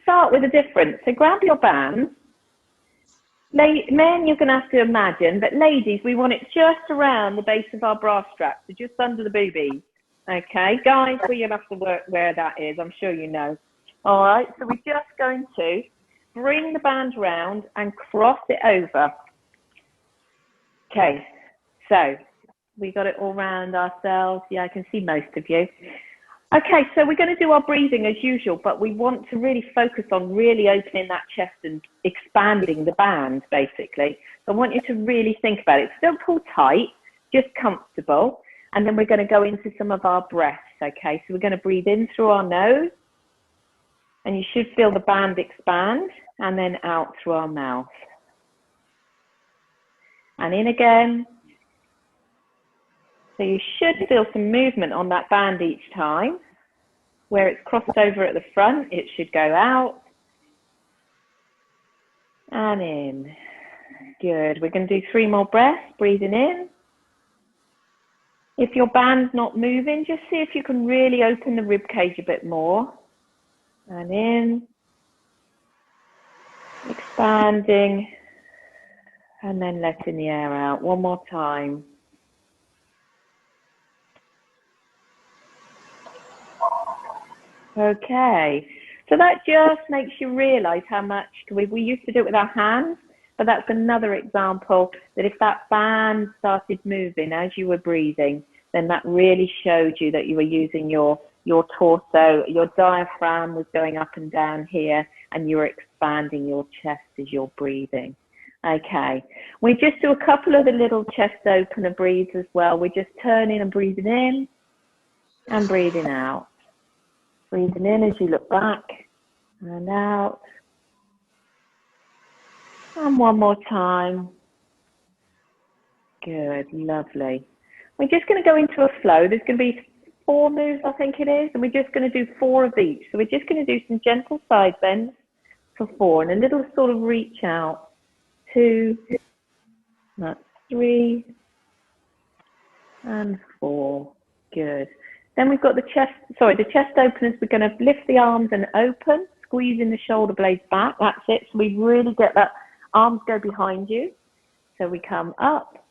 Start with a difference. So grab your band. Men, you're going to have to imagine, but ladies, we want it just around the base of our bra strap, so just under the boobies. Okay, guys, well, you'll have to work where that is. I'm sure you know. All right, so we're just going to bring the band round and cross it over. Okay, so we got it all round ourselves. Yeah, I can see most of you. Okay, so we're going to do our breathing as usual, but we want to really focus on really opening that chest and expanding the band, basically. So I want you to really think about it. Still pull tight, just comfortable. And then we're going to go into some of our breaths, okay? So we're going to breathe in through our nose, and you should feel the band expand, and then out through our mouth. And in again. So you should feel some movement on that band each time. Where it's crossed over at the front, it should go out. And in. Good. We're going to do 3 more breaths. Breathing in. If your band's not moving, just see if you can really open the rib cage a bit more. And in. Expanding. And then letting the air out. One more time. Okay, so that just makes you realize how much we used to do it with our hands, but that's another example that if that band started moving as you were breathing, then that really showed you that you were using your torso, your diaphragm was going up and down here, and you were expanding your chest as you're breathing. Okay, we just do a couple of the little chest opener breathes as well. We're just turning and breathing in and breathing out. Breathing in as you look back and out. And one more time. Good, lovely. We're just going to go into a flow. There's going to be 4 moves, I think it is, and we're just going to do 4 of each. So we're just going to do some gentle side bends for 4 and a little sort of reach out. 2, that's 3, and 4. Good. Then we've got the chest openers. We're going to lift the arms and open, squeezing the shoulder blades back. That's it. So we really get that arms go behind you. So we come up,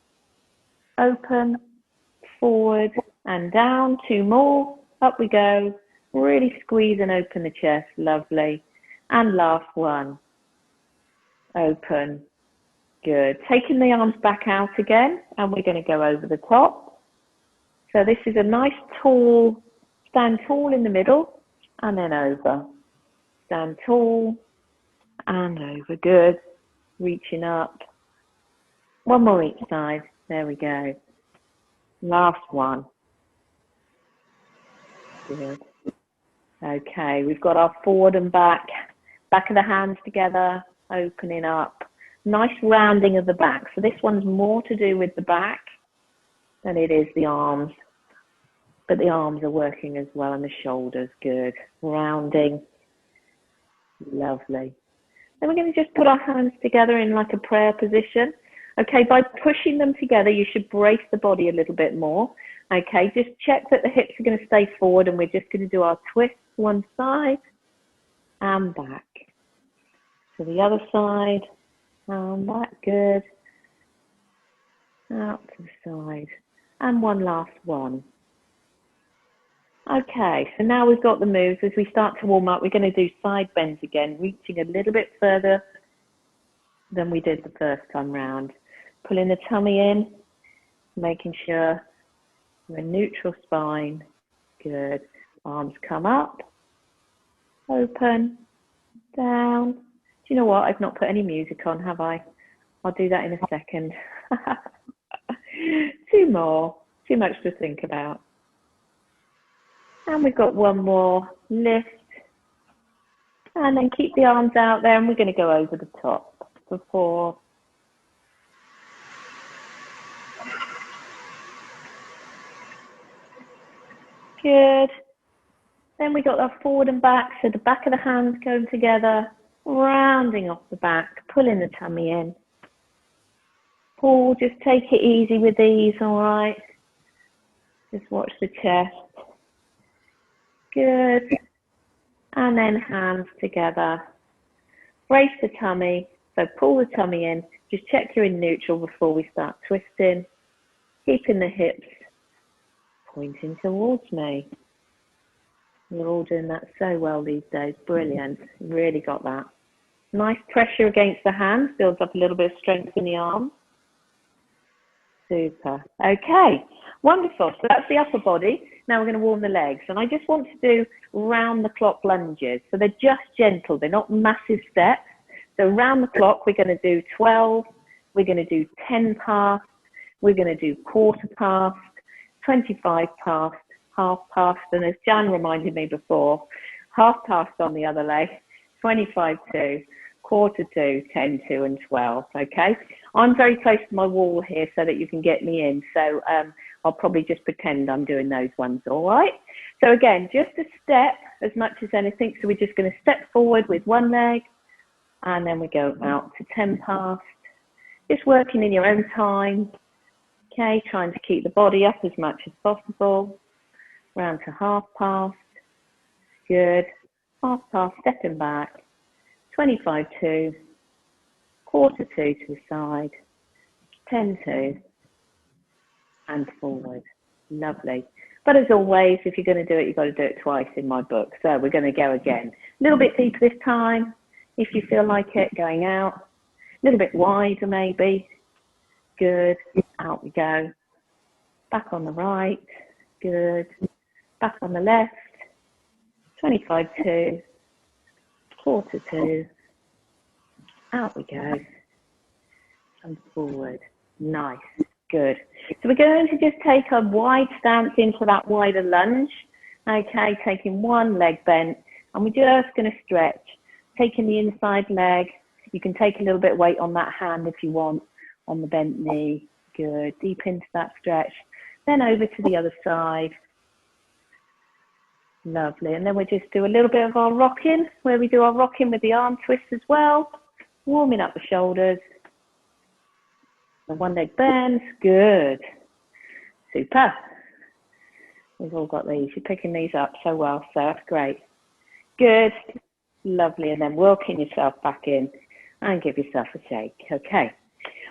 open, forward and down. 2 more. Up we go. Really squeeze and open the chest. Lovely. And last one. Open. Good. Taking the arms back out again, and we're going to go over the top. So this is a nice tall, stand tall in the middle, and then over. Stand tall, and over. Good. Reaching up. 1 more each side. There we go. Last one. Good. Okay, we've got our forward and back of the hands together, opening up. Nice rounding of the back. So this one's more to do with the back than it is the arms. But the arms are working as well, and the shoulders. Good. Rounding. Lovely. Then we're going to just put our hands together in like a prayer position. Okay, by pushing them together, you should brace the body a little bit more. Okay, just check that the hips are going to stay forward, and we're just going to do our twists one side and back. To the other side and back. Good. Out to the side. And one last one. Okay, so now we've got the moves. As we start to warm up, we're going to do side bends again, reaching a little bit further than we did the first time round. Pulling the tummy in, making sure we're neutral spine. Good. Arms come up, open, down. Do you know what? I've not put any music on, have I? I'll do that in a second. 2 more. Too much to think about. And we've got 1 more. Lift. And then keep the arms out there, and we're going to go over the top for 4. Good. Then we got our forward and back, so the back of the hands going together, rounding off the back, pulling the tummy in. Pull, just take it easy with these, all right? Just watch the chest. Good. And then hands together. Brace the tummy. So pull the tummy in. Just check you're in neutral before we start twisting. Keeping the hips pointing towards me. You're all doing that so well these days. Brilliant. Really got that. Nice pressure against the hands. Builds up a little bit of strength in the arms. Super. Okay. Wonderful. So that's the upper body. Now we're going to warm the legs. And I just want to do round the clock lunges. So they're just gentle. They're not massive steps. So round the clock, we're going to do 12. We're going to do 10 past. We're going to do quarter past, 25 past, half past. And as Jan reminded me before, half past on the other leg, 25 to, quarter to, 10 to, and 12. Okay. I'm very close to my wall here so that you can get me in. So I'll probably just pretend I'm doing those ones. All right. So again, just a step as much as anything. So we're just going to step forward with one leg and then we go out to 10 past. Just working in your own time. Okay. Trying to keep the body up as much as possible. Round to half past. Good. Half past, stepping back. 25 to. Quarter to the side, 10 to, and forward. Lovely. But as always, if you're going to do it, you've got to do it twice in my book. So we're going to go again. A little bit deeper this time, if you feel like it, going out. A little bit wider maybe. Good. Out we go. Back on the right. Good. Back on the left. 25 to, quarter to. Out we go, and forward. Nice, good. So we're going to just take a wide stance into that wider lunge. Okay, taking one leg bent, and we're just going to stretch. Taking the inside leg. You can take a little bit of weight on that hand if you want, on the bent knee. Good, deep into that stretch. Then over to the other side. Lovely, and then we just do a little bit of our rocking, where we do our rocking with the arm twist as well. Warming up the shoulders. The one leg bends. Good. Super. We've all got these. You're picking these up so well, so that's great. Good. Lovely. And then working yourself back in and give yourself a shake. Okay.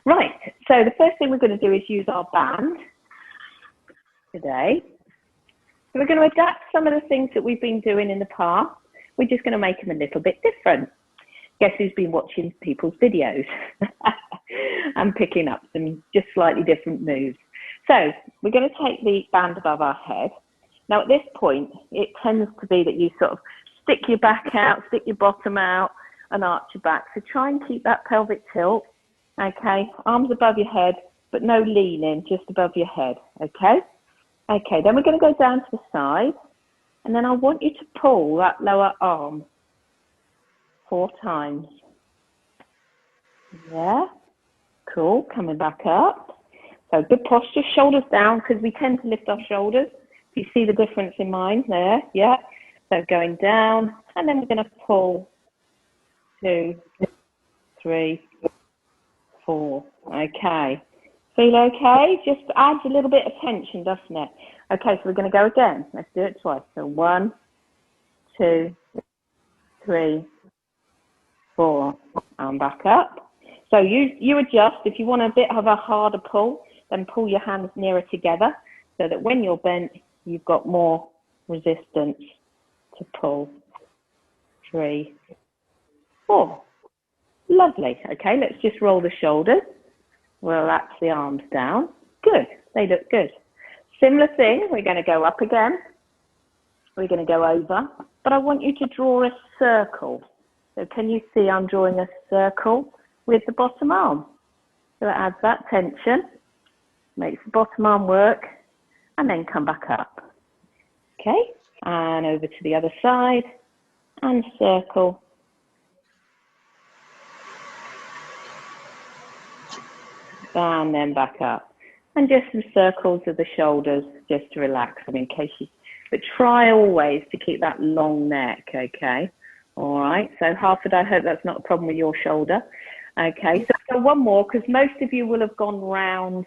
Right. So the first thing we're going to do is use our band today. So we're going to adapt some of the things that we've been doing in the past. We're just going to make them a little bit different. Guess who's been watching people's videos and picking up some just slightly different moves. So we're going to take the band above our head. Now at this point, it tends to be that you sort of stick your back out, stick your bottom out and arch your back. So try and keep that pelvic tilt. Okay, arms above your head, but no leaning, just above your head. Okay. Okay, then we're going to go down to the side and then I want you to pull that lower arm 4 times. Yeah, cool. Coming back up. So good posture, shoulders down, because we tend to lift our shoulders. Do you see the difference in mine there? Yeah. So going down, and then we're going to pull 2, 3, 4. Okay. Feel okay? Just adds a little bit of tension, doesn't it? Okay, so we're going to go again. Let's do it twice. So 1, 2, 3, 4, and back up. So you adjust. If you want a bit of a harder pull, then pull your hands nearer together so that when you're bent, you've got more resistance to pull. 3, 4. Lovely. Okay, let's just roll the shoulders. Relax the arms down. Good. They look good. Similar thing. We're going to go up again. We're going to go over. But I want you to draw a circle. So can you see I'm drawing a circle with the bottom arm? So it adds that tension, makes the bottom arm work, and then come back up. Okay, and over to the other side, and circle. And then back up. And just some circles of the shoulders, just to relax them in case you, but try always to keep that long neck, okay? All right, so Harford, I hope that's not a problem with your shoulder. Okay, so one more, because most of you will have gone round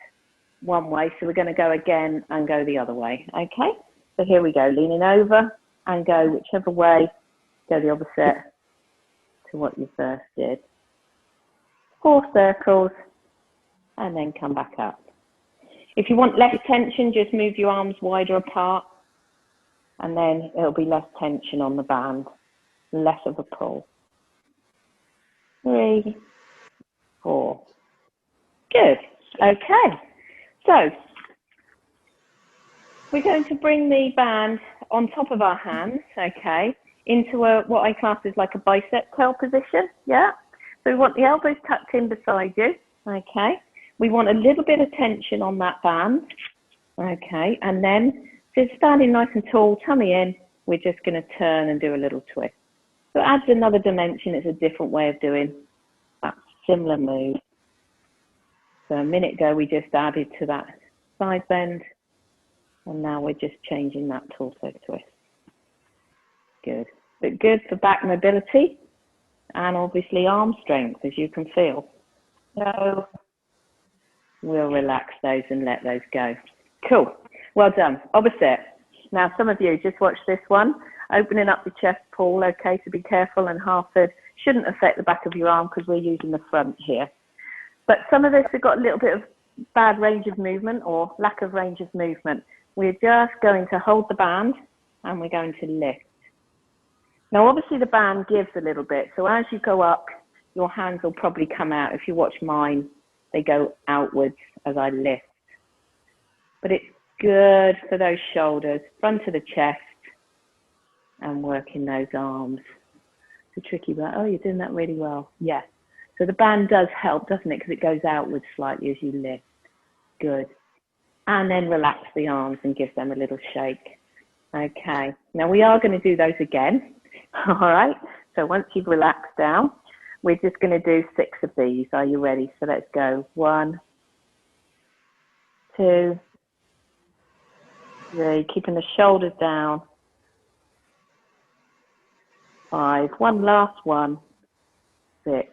one way, so we're going to go again and go the other way. Okay, so here we go, leaning over and go whichever way Go the opposite to what you first did. 4 circles, and then come back up. If you want less tension, just move your arms wider apart, and then it'll be less tension on the band, less of a pull. 3, 4. Good. Okay. So we're going to bring the band on top of our hands, okay, into what I class as like a bicep curl position, yeah? So we want the elbows tucked in beside you, okay? We want a little bit of tension on that band, okay? And then, just standing nice and tall, tummy in, we're just going to turn and do a little twist. So it adds another dimension. It's a different way of doing that similar move. So a minute ago, we just added to that side bend, and now we're just changing that torso twist. Good. But good for back mobility and obviously arm strength, as you can feel. So we'll relax those and let those go. Cool. Well done. Opposite. Now, some of you, just watch this one. Opening up the chest pull, okay, so be careful, and half-third shouldn't affect the back of your arm because we're using the front here. But some of us have got a little bit of bad range of movement or lack of range of movement. We're just going to hold the band and we're going to lift. Now, obviously the band gives a little bit. So as you go up, your hands will probably come out. If you watch mine, they go outwards as I lift. But it's good for those shoulders, front of the chest, and working those arms. It's a tricky one. Oh, you're doing that really well. Yeah. So the band does help, doesn't it? Because it goes outwards slightly as you lift. Good. And then relax the arms and give them a little shake. Okay. Now we are going to do those again. All right. So once you've relaxed down, we're just going to do 6 of these. Are you ready? So let's go. 1, 2, 3. Keeping the shoulders down. 5. One last one. 6.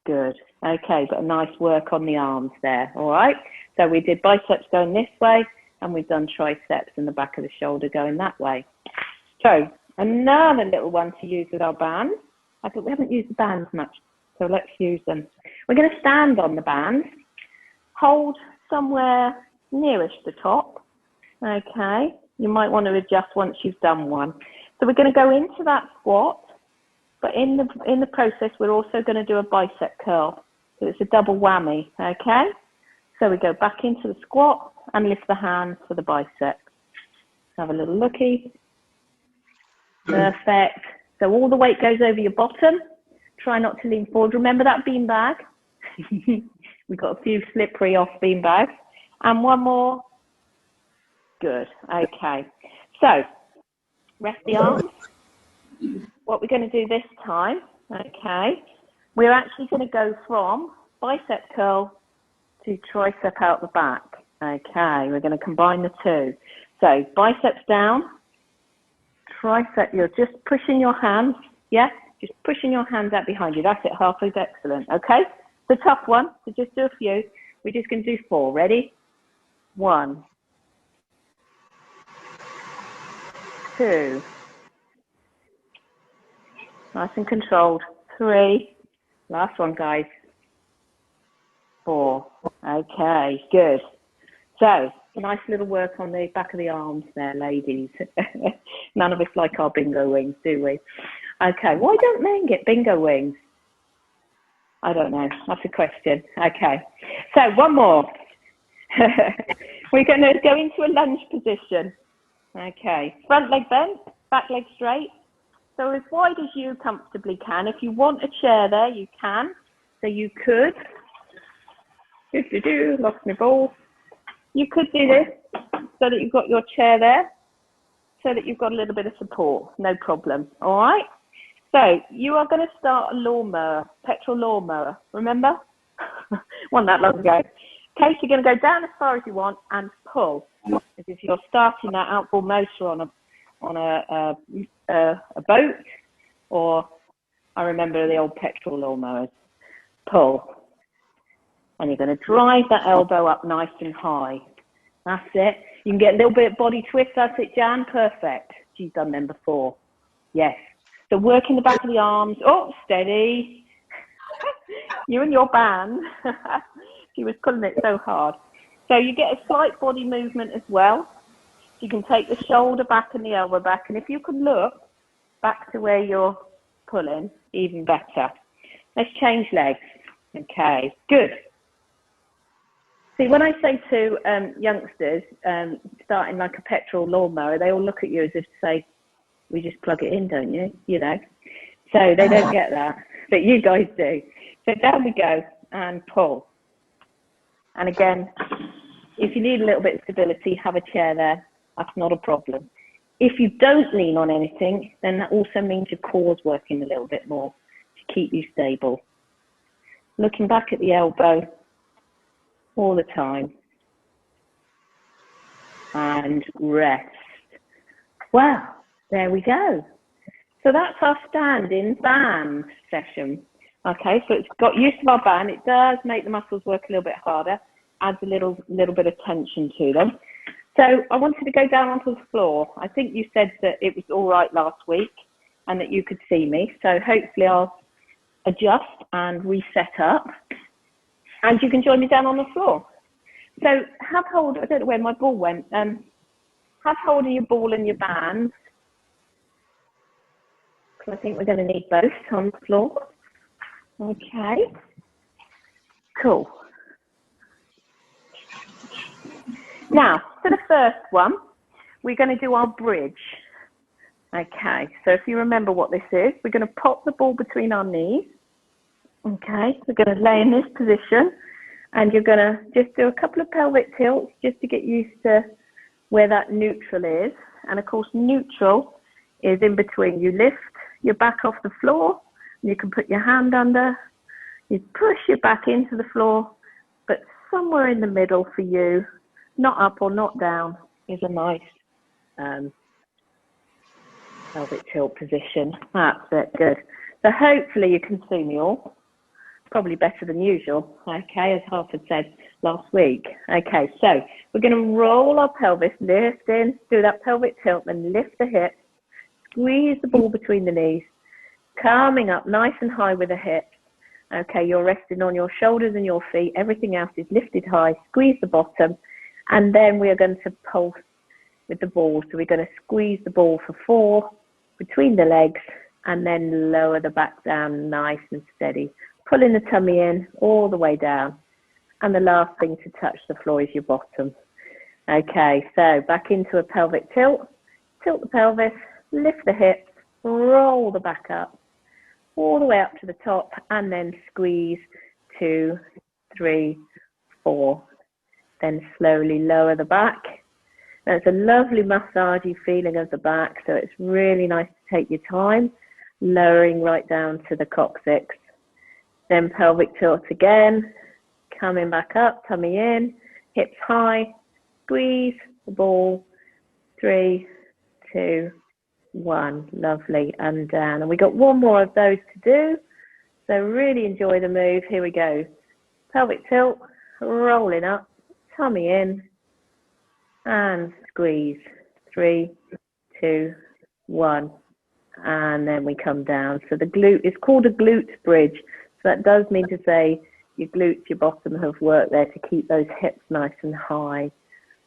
Good. Okay, but a nice work on the arms there. All right. So we did biceps going this way, and we've done triceps and the back of the shoulder going that way. So another little one to use with our bands. I think we haven't used the bands much, so let's use them. We're going to stand on the bands, hold somewhere nearest the top. Okay. You might want to adjust once you've done one. So we're going to go into that squat. But in the process, we're also going to do a bicep curl. So it's a double whammy, okay? So we go back into the squat and lift the hands for the bicep. Have a little looky. Perfect. So all the weight goes over your bottom. Try not to lean forward. Remember that bean bag? We've got a few slippery off bean bags. And one more. Good. Okay. So rest the arms. What we're going to do this time, okay, we're actually going to go from bicep curl to tricep out the back. Okay, we're going to combine the two. So biceps down, tricep, you're just pushing your hands, yeah, just pushing your hands out behind you. That's it, halfway's excellent, okay? The tough one, so just do a few. We're just going to do 4. Ready? 1, 2. Nice and controlled. 3. Last one, guys. 4. Okay, good. So, nice little work on the back of the arms there, ladies. None of us like our bingo wings, do we? Okay, why don't men get bingo wings? I don't know. That's a question. Okay. So, one more. We're going to go into a lunge position. Okay. Front leg bent, back leg straight. So as wide as you comfortably can. If you want a chair there, you can. So you could. Lost my ball. You could do this so that you've got your chair there, so that you've got a little bit of support. No problem. All right. So you are going to start a lawnmower, petrol lawnmower. Remember? Wasn't that long ago. Okay, so you're going to go down as far as you want and pull. As if you're starting that outboard motor on a boat, or I remember the old petrol lawnmowers. Pull. And you're going to drive that elbow up nice and high. That's it. You can get a little bit of body twist. That's it, Jan. Perfect. She's done them before. Yes. So working the back of the arms. Oh, steady. You and your band. She was pulling it so hard. So you get a slight body movement as well. You can take the shoulder back and the elbow back. And if you can look back to where you're pulling, even better. Let's change legs. Okay, good. See, when I say to youngsters, starting like a petrol lawnmower, they all look at you as if to say, we just plug it in, don't you? You know, so they don't get that, but you guys do. So down we go and pull. And again, if you need a little bit of stability, have a chair there. That's not a problem. If you don't lean on anything, then that also means your core's working a little bit more to keep you stable. Looking back at the elbow all the time. And rest. Wow, there we go. So that's our standing band session. Okay, so it's got used to our band. It does make the muscles work a little bit harder, adds a little bit of tension to them. So I wanted to go down onto the floor. I think you said that it was all right last week and that you could see me. So hopefully I'll adjust and reset up and you can join me down on the floor. So have hold, I don't know where my ball went. Have hold of your ball and your band. I think we're going to need both on the floor. Okay. Cool. Now, for the first one, we're going to do our bridge. Okay, so if you remember what this is, we're going to pop the ball between our knees. Okay, we're going to lay in this position and you're going to just do a couple of pelvic tilts just to get used to where that neutral is. And of course, neutral is in between. You lift your back off the floor, you can put your hand under, you push your back into the floor, but somewhere in the middle for you, not up or not down, is a nice pelvic tilt position. That's it, good. So hopefully you can see me all, probably better than usual, okay, as Harford said last week. Okay, so we're going to roll our pelvis, lift in, do that pelvic tilt, then lift the hips, squeeze the ball between the knees, coming up nice and high with the hips. Okay, you're resting on your shoulders and your feet. Everything else is lifted high. Squeeze the bottom. And then we are going to pulse with the ball. So we're going to squeeze the ball for 4 between the legs and then lower the back down nice and steady. Pulling the tummy in all the way down. And the last thing to touch the floor is your bottom. Okay, so back into a pelvic tilt. Tilt the pelvis, lift the hips, roll the back up, all the way up to the top, and then squeeze 2, 3, 4. Then slowly lower the back. That's a lovely massagey feeling of the back, so it's really nice to take your time, lowering right down to the coccyx. Then pelvic tilt again, coming back up, tummy in, hips high, squeeze the ball, 3, 2, 1, lovely, and down. And we got one more of those to do, so really enjoy the move. Here we go. Pelvic tilt, rolling up, tummy in, and squeeze, 3, 2, 1, and then we come down. So the glute is called a glute bridge, so that does mean to say your glutes, your bottom have worked there to keep those hips nice and high.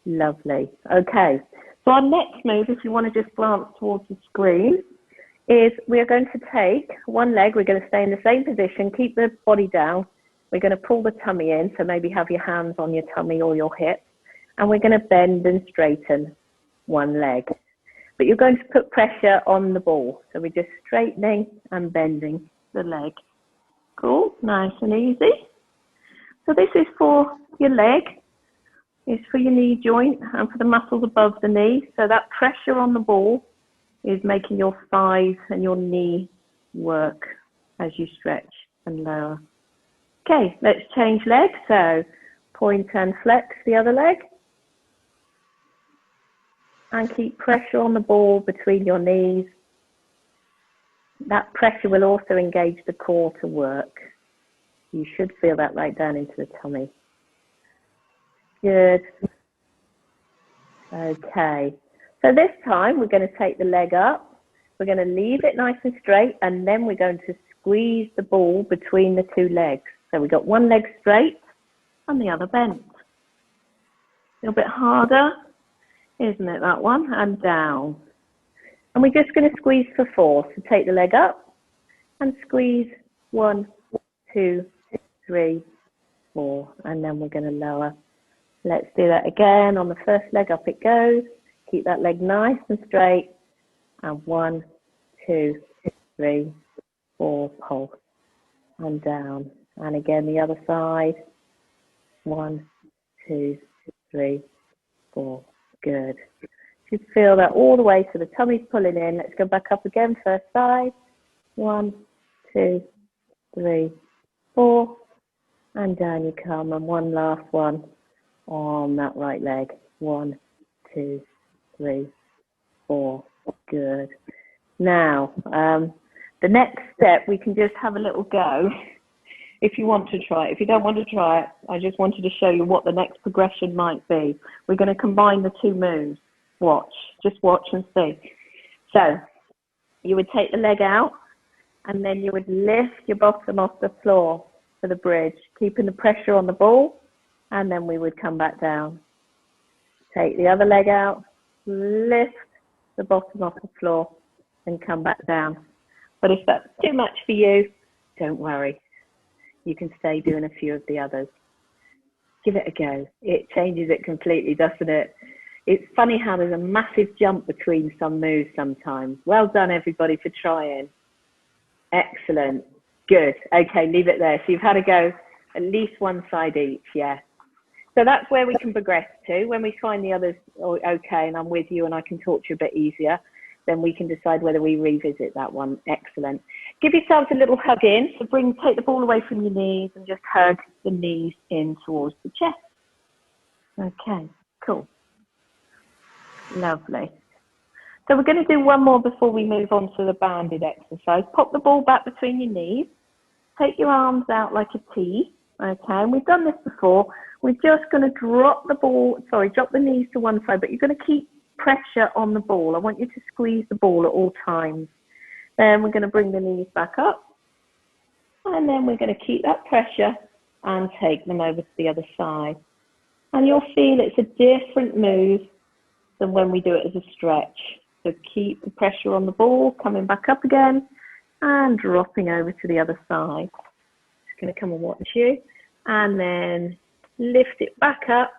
Lovely. Okay. So our next move, if you want to just glance towards the screen, is we are going to take one leg. We're going to stay in the same position, keep the body down. We're going to pull the tummy in, so maybe have your hands on your tummy or your hips. And we're going to bend and straighten one leg. But you're going to put pressure on the ball. So we're just straightening and bending the leg. Cool, nice and easy. So this is for your leg. It's for your knee joint and for the muscles above the knee. So that pressure on the ball is making your thighs and your knee work as you stretch and lower. Okay, let's change legs. So point and flex the other leg. And keep pressure on the ball between your knees. That pressure will also engage the core to work. You should feel that right down into the tummy. Good. Okay. So this time we're going to take the leg up we're going to leave it nice and straight, and then we're going to squeeze the ball between the two legs. So we've got one leg straight and the other bent. A little bit harder, isn't it, that one? And down. And we're just going to squeeze for 4. So take the leg up and squeeze 1, 2, 3, 4. And then we're going to lower. Let's do that again. On the first leg, up it goes. Keep that leg nice and straight. And 1, 2, 3, 4, pulse. And down. And again, the other side. 1, 2, 3, 4. Good. You feel that all the way, so the tummy's pulling in. Let's go back up again. First side. 1, 2, 3, 4. And down you come. And one last one on that right leg. 1, 2, 3, 4. Good. Now, the next step, we can just have a little go if you want to try it. If you don't want to try it, I just wanted to show you what the next progression might be. We're going to combine the two moves. Watch. Just watch and see. So, you would take the leg out, and then you would lift your bottom off the floor for the bridge, keeping the pressure on the ball, and then we would come back down. Take the other leg out, lift the bottom off the floor, and come back down. But if that's too much for you, don't worry. You can stay doing a few of the others. Give it a go. It changes it completely, doesn't it? It's funny how there's a massive jump between some moves sometimes. Well done, everybody, for trying. Excellent. Good. Okay, leave it there. So you've had a go at least one side each, yeah. So that's where we can progress to. When we find the others okay and I'm with you and I can talk to you a bit easier, then we can decide whether we revisit that one. Excellent. Give yourselves a little hug in. So take the ball away from your knees and just hug the knees in towards the chest. Okay, cool. Lovely. So we're going to do one more before we move on to the banded exercise. Pop the ball back between your knees. Take your arms out like a T. Okay, and we've done this before. We're just going to drop the knees to one side, but you're going to keep pressure on the ball. I want you to squeeze the ball at all times. Then we're going to bring the knees back up. And then we're going to keep that pressure and take them over to the other side. And you'll feel it's a different move than when we do it as a stretch. So keep the pressure on the ball, coming back up again, and dropping over to the other side. Just going to come and watch you. And then lift it back up.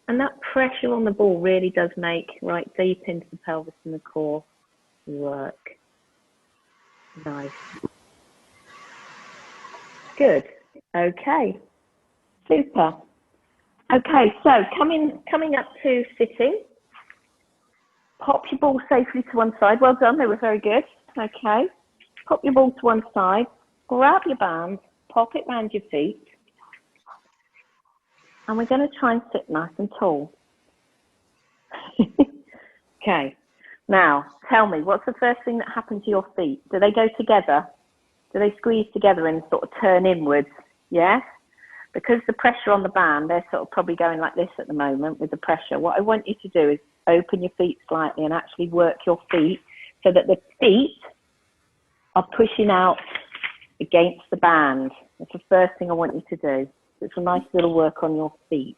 And that pressure on the ball really does make right deep into the pelvis and the core work. Nice. Good. Okay. Super. Okay, so coming up to sitting. Pop your ball safely to one side. Well done, they were very good. Okay. Pop your ball to one side. Grab your band. Pop it round your feet. And we're going to try and sit nice and tall. Okay. Now, tell me, what's the first thing that happened to your feet? Do they go together? Do they squeeze together and sort of turn inwards? Yes? Because the pressure on the band, they're sort of probably going like this at the moment with the pressure. What I want you to do is open your feet slightly and actually work your feet so that the feet are pushing out against the band. That's the first thing I want you to do. It's a nice little work on your feet.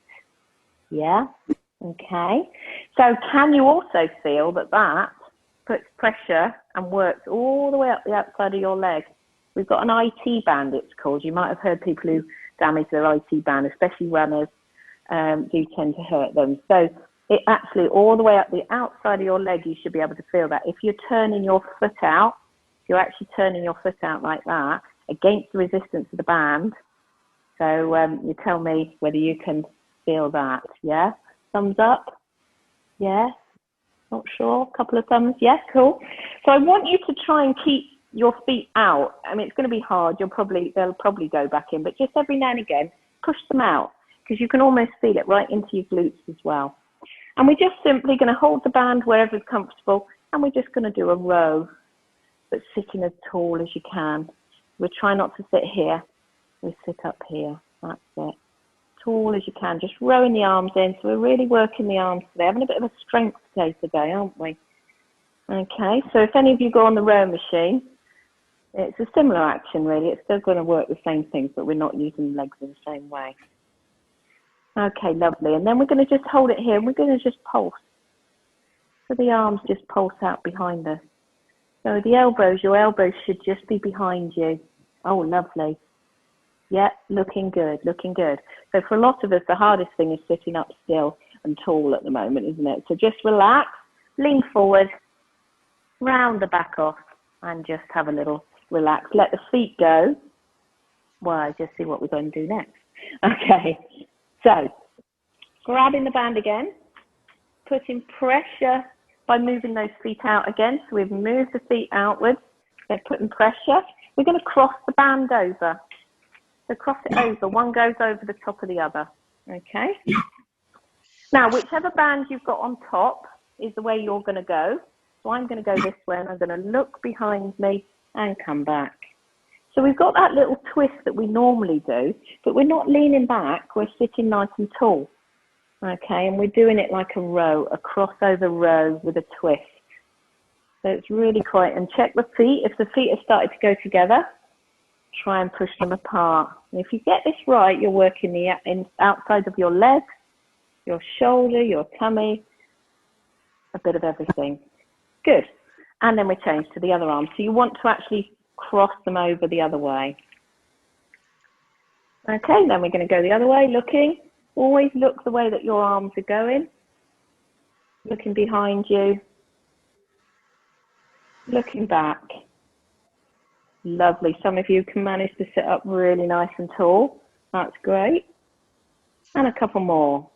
Yeah? Okay. So can you also feel that puts pressure and works all the way up the outside of your leg? We've got an IT band, it's called. You might have heard people who damage their IT band, especially runners, do tend to hurt them. So it actually, all the way up the outside of your leg, you should be able to feel that. If you're turning your foot out, if you're actually turning your foot out like that, against the resistance of the band, so you tell me whether you can feel that, yeah? Thumbs up? Yeah? Not sure? A couple of thumbs? Yeah, cool. So I want you to try and keep your feet out. I mean, it's going to be hard. They'll probably go back in, but just every now and again, push them out because you can almost feel it right into your glutes as well. And we're just simply going to hold the band wherever it's comfortable, and we're just going to do a row, but sitting as tall as you can. We'll try not to sit here. We sit up here. That's it. Tall as you can. Just rowing the arms in. So we're really working the arms today. Having a bit of a strength day today, aren't we? Okay, so if any of you go on the row machine, it's a similar action really. It's still going to work the same things, but we're not using legs in the same way. Okay, lovely. And then we're going to just hold it here and we're going to just pulse. So the arms just pulse out behind us. So the elbows, your elbows should just be behind you. Oh, lovely. Yeah, looking good, looking good. So for a lot of us, the hardest thing is sitting up still and tall at the moment, isn't it? So just relax, lean forward, round the back off, and just have a little relax. Let the feet go. Well, just see what we're going to do next. Okay, so grabbing the band again, putting pressure by moving those feet out again. So we've moved the feet outwards. They're putting pressure. We're going to cross the band over. So cross it over. One goes over the top of the other. Okay. Now, whichever band you've got on top is the way you're going to go. So I'm going to go this way and I'm going to look behind me and come back. So we've got that little twist that we normally do, but we're not leaning back. We're sitting nice and tall. Okay, and we're doing it like a row, a crossover row with a twist. So it's really quite, and check the feet. If the feet have started to go together, try and push them apart. And if you get this right, you're working the outside of your legs, your shoulder, your tummy, a bit of everything. Good. And then we change to the other arm. So you want to actually cross them over the other way. Okay, then we're going to go the other way, looking. Always look the way that your arms are going. Looking behind you. Looking back. Lovely. Some of you can manage to sit up really nice and tall. That's great. And a couple more.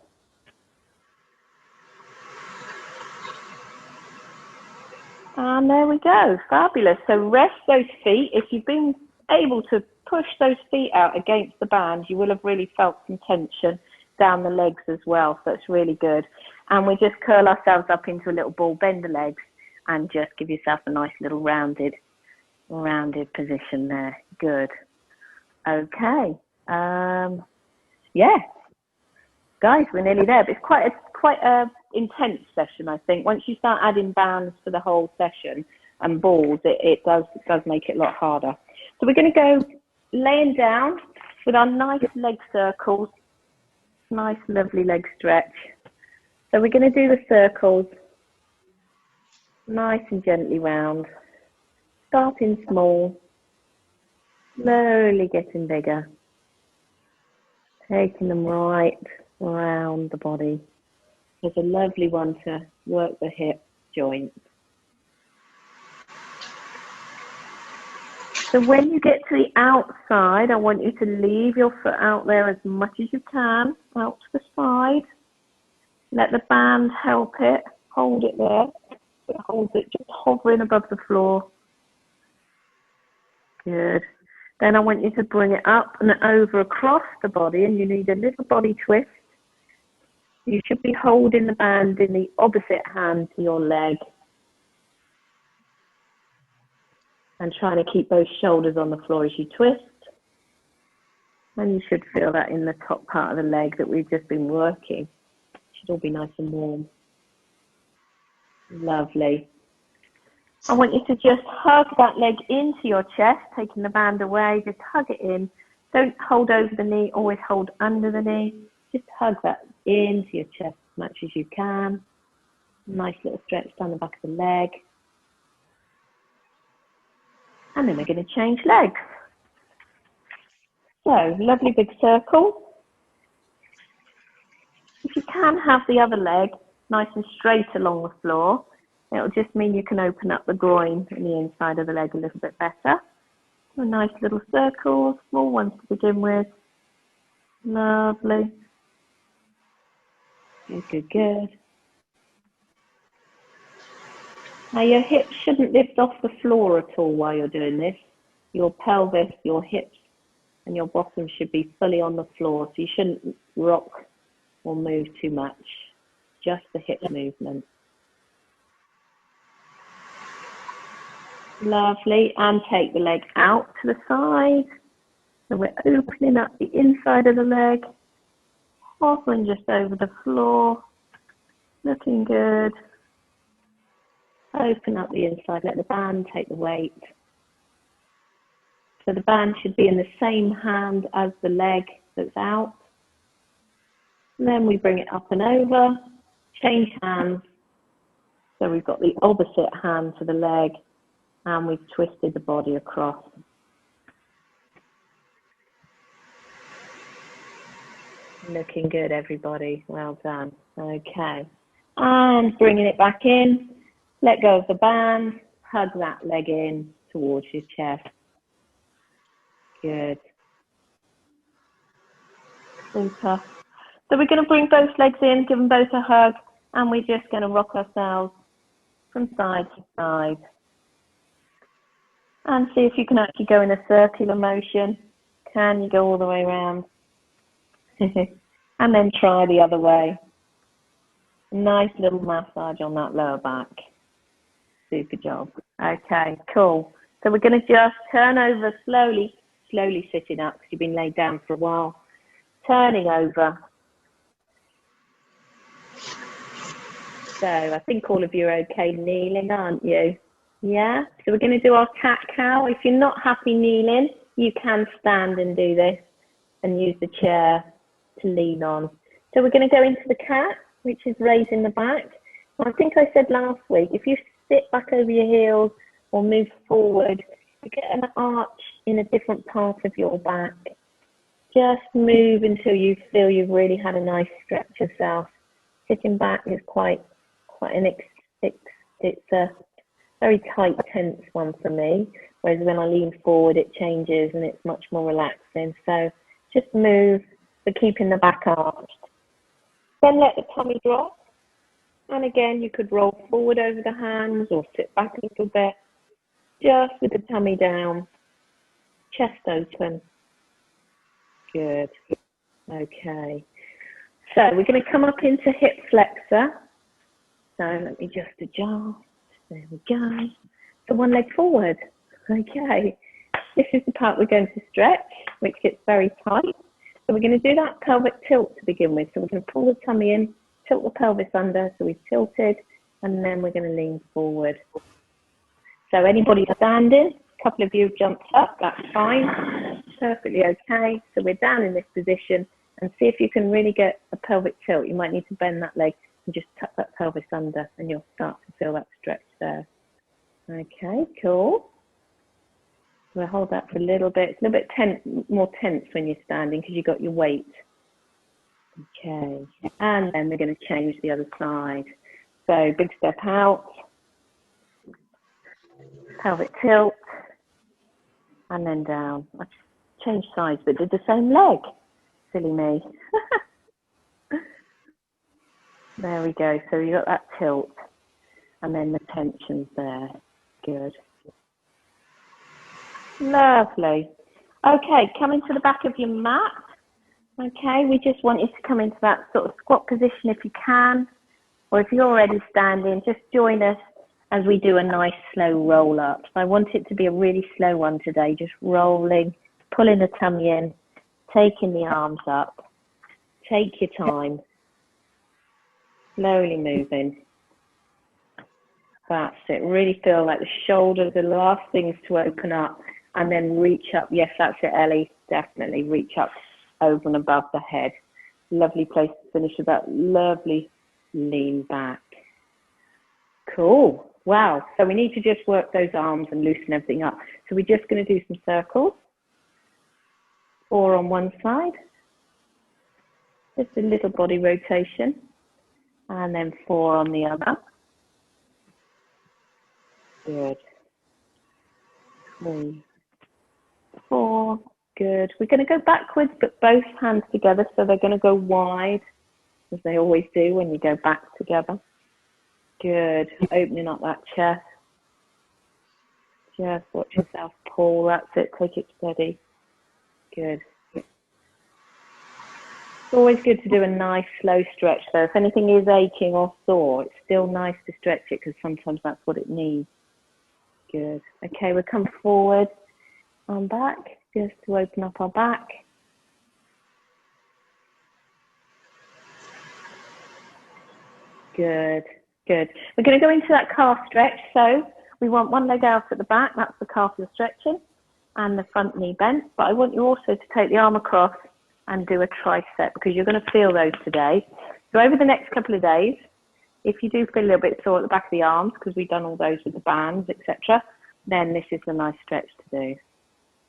And there we go. Fabulous. So rest those feet. If you've been able to push those feet out against the band, you will have really felt some tension down the legs as well. So it's really good. And we just curl ourselves up into a little ball, bend the legs, and just give yourself a nice little rounded position there. Good. Okay. Yeah. Guys, we're nearly there. But it's quite a intense session, I think. Once you start adding bands for the whole session and balls, it does make it a lot harder. So we're going to go laying down with our nice leg circles. Nice, lovely leg stretch. So we're going to do the circles nice and gently round. Starting small, slowly getting bigger. Taking them right around the body. It's a lovely one to work the hip joint. So when you get to the outside, I want you to leave your foot out there as much as you can, out to the side. Let the band help it, hold it there. It holds it just hovering above the floor. Good. Then I want you to bring it up and over across the body, and you need a little body twist. You should be holding the band in the opposite hand to your leg. And trying to keep those shoulders on the floor as you twist. And you should feel that in the top part of the leg that we've just been working. Should all be nice and warm. Lovely. I want you to just hug that leg into your chest, taking the band away. Just hug it in. Don't hold over the knee, always hold under the knee. Just hug that into your chest as much as you can. Nice little stretch down the back of the leg. And then we're going to change legs. So, lovely big circle. If you can have the other leg nice and straight along the floor, it'll just mean you can open up the groin and the inside of the leg a little bit better. So nice little circles, small ones to begin with. Lovely. Good, good, good. Now your hips shouldn't lift off the floor at all while you're doing this. Your pelvis, your hips and your bottom should be fully on the floor. So you shouldn't rock or move too much. Just the hip movement. Lovely. And take the leg out to the side. So we're opening up the inside of the leg. Hovering just over the floor. Looking good. Open up the inside, let the band take the weight. So the band should be in the same hand as the leg that's out. And then we bring it up and over, change hands. So we've got the opposite hand to the leg and we've twisted the body across. Looking good, everybody. Well done. Okay. And bringing it back in. Let go of the band. Hug that leg in towards your chest. Good. Super. So we're going to bring both legs in, give them both a hug, and we're just going to rock ourselves from side to side. And see if you can actually go in a circular motion. Can you go all the way around? And then try the other way. Nice little massage on that lower back. Super job. Okay, cool. So we're going to just turn over slowly sitting up because you've been laid down for a while. Turning over. So I think all of you are okay kneeling, aren't you? Yeah? So we're going to do our cat-cow. If you're not happy kneeling, you can stand and do this and use the chair to lean on. So we're going to go into the cat, which is raising the back. I think I said last week, if you sit back over your heels or move forward, you get an arch in a different part of your back. Just move until you feel you've really had a nice stretch yourself. Sitting back is quite it's a very tight, tense one for me. Whereas when I lean forward, it changes and it's much more relaxing. So just move, but keeping the back arched. Then let the tummy drop. And again, you could roll forward over the hands or sit back a little bit, just with the tummy down, chest open. Good. Okay. So we're going to come up into hip flexor. So let me just adjust. There we go. So one leg forward. Okay. This is the part we're going to stretch, which gets very tight. So we're going to do that pelvic tilt to begin with. So we're going to pull the tummy in, tilt the pelvis under, so we've tilted, and then we're going to lean forward. So anybody standing, a couple of you have jumped up, that's fine, perfectly okay. So we're down in this position, and see if you can really get a pelvic tilt. You might need to bend that leg and just tuck that pelvis under, and you'll start to feel that stretch there. Okay, cool. We'll hold that for a little bit. It's a little bit more tense when you're standing because you've got your weight. Okay, and then we're going to change the other side. So big step out, pelvic tilt, and then down. I changed sides but did the same leg. Silly me. There we go. So you got that tilt, and then the tension's there. Good. Lovely. Okay, coming to the back of your mat. Okay, we just want you to come into that sort of squat position if you can, or if you're already standing, just join us as we do a nice slow roll up. So I want it to be a really slow one today, just rolling, pulling the tummy in, taking the arms up. Take your time, slowly moving. That's it. Really feel like the shoulders are the last things to open up, and then reach up. Yes, that's it, Ellie. Definitely reach up over and above the head. Lovely place to finish with that lovely lean back. Cool. Wow. So we need to just work those arms and loosen everything up. So we're just going to do some circles. 4 on one side. Just a little body rotation. And then 4 on the other. Good. 3, 4. Good. We're going to go backwards, but both hands together, so they're going to go wide, as they always do when you go back together. Good. Opening up that chest. Just watch yourself pull. That's it. Take it steady. Good. It's always good to do a nice slow stretch, though. If anything is aching or sore, it's still nice to stretch it because sometimes that's what it needs. Good. Okay, we'll come forward and back just to open up our back. Good. Good. We're going to go into that calf stretch. So we want one leg out at the back. That's the calf you're stretching, and the front knee bent. But I want you also to take the arm across and do a tricep, because you're going to feel those today. So over the next couple of days, if you do feel a little bit sore at the back of the arms, because we've done all those with the bands, etc., then this is a nice stretch to do,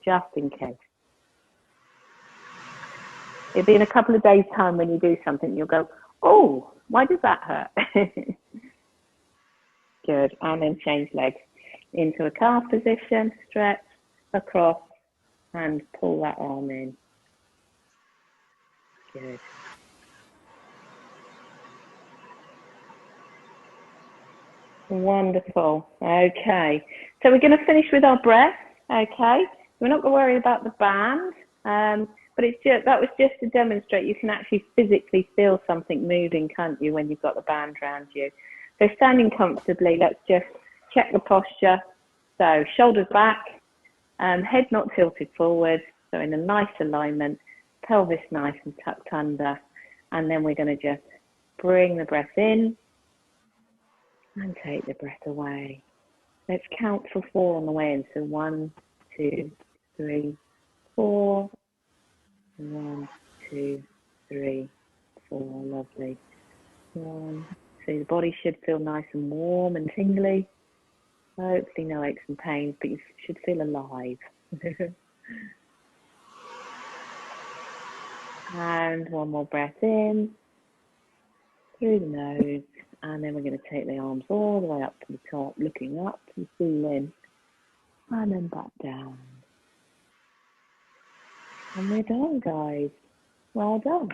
just in case. It'll be in a couple of days' time when you do something, you'll go, oh, why does that hurt? Good. And then change legs into a calf position, stretch across, and pull that arm in. Good. Wonderful. Okay. So we're going to finish with our breath. Okay. We're not going to worry about the band. But it's just, that was just to demonstrate you can actually physically feel something moving, can't you, when you've got the band around you. So standing comfortably, let's just check the posture. So shoulders back, head not tilted forward, so in a nice alignment, pelvis nice and tucked under. And then we're going to just bring the breath in and take the breath away. Let's count for 4 on the way in. So 1, 2, 3, 4. 1, 2, 3, 4. Lovely. 1. So the body should feel nice and warm and tingly. Hopefully no aches and pains, but you should feel alive. And one more breath in through the nose, and then we're going to take the arms all the way up to the top, looking up to the ceiling, and then back down. And we're done, guys. Well done.